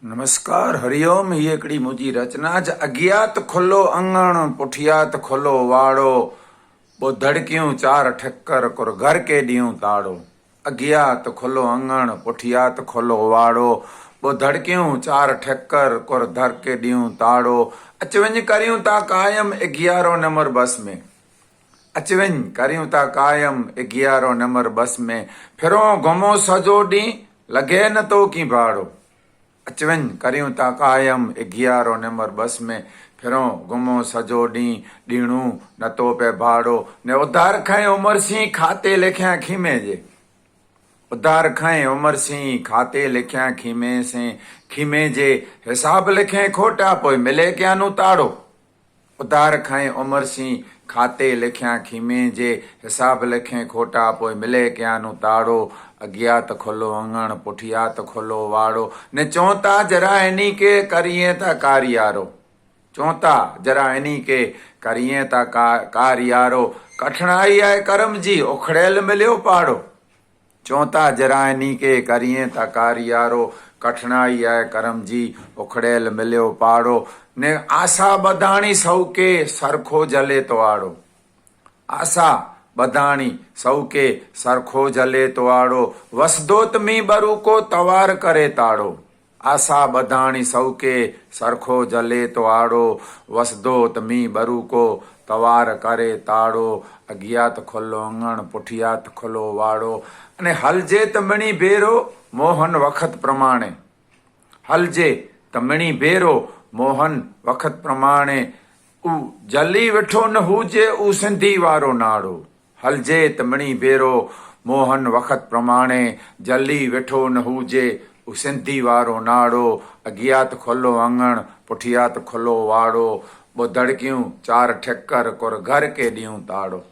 नमस्कार हरिओम। ये हिकिड़ी मुंहिंजी रचना ज अज्ञात खुलो अंगण पुठियात खुलो वाड़ो पो धड़कियूं चार ठक्कर कुर घर के ॾियूं ताड़ो। अज्ञात खुलो अंगण पुठियात खुलो वाड़ो पो धड़कियूं चार ठक्कर कुर धर के ॾियूं ताड़ो। अच वञ करियूं था कायम 11 नंबर बस में। अच वञ करियूं था कायम 11 नंबर बस में। फिरो घुमो सॼो ॾींहुं लॻे न तो की भाड़ो। अच वञ करियूं था कायम 11 नंबर बस में। फिरो घुमो सॼो ॾींहुं ॾीणू न तो पे भाड़ो। ने उधार खएं उमर सी खाते लिखियां खीमे जे। उधार खएं उमर सी खाते लिखियां खीमे से। खीमे जे हिसाब लिखें खोटा पोइ मिले क्यानू ताड़ो। उधार खएं उमर सी खाते लिखियां खीमे जे। हिसाब लिखें खोटा पोइ मिले क्यानू ताड़ो। अज्ञात खुलो अंगण पुठियात खुलो वाड़ो। ने चौथा जरा इन्हीं के करिए था कारियारो। चौथा जरा इन्हीं के करिए था कारियारो। कठिनाई आहे करम जी उखड़ेल मिलियो पाड़ो। चौथा जरा इन्हीं के करिए था कारियारो। कठिनाई आहे करम जी उखड़ेल मिलियो पाड़ो। ने आशा बधाणी सौ के सरखो जले तो आड़ो। आशा बधाणी सौ के सरखो जले तो आड़ो। वसदोत मी बरू को तवार करे ताड़ो। आशा बधाणी सौ के सरखो जले तो आड़ो। वसदोत मी बरू को तवार करे ताड़ो। अज्ञात खुलो अंगण पुठियात खुलो वाड़ो। अने हलजे त मणी भेरो मोहन वखत प्रमाणे। हलजे त मणी भेरो मोहन वखत प्रमाणे। ऊ जली वेठो न हुजे ऊ सिंधी वारो नाड़ो। हलजे त मणी भेरो मोहन वखत प्रमाणे। जली वेठो न हुजे ऊ सिंधी वारो नाड़ो। अज्ञात खुलो अंगण पुठियात खुलो वाड़ो। ॿ धड़कियूं चार ठक्कर कुर घर के ॾियूं ताड़ो।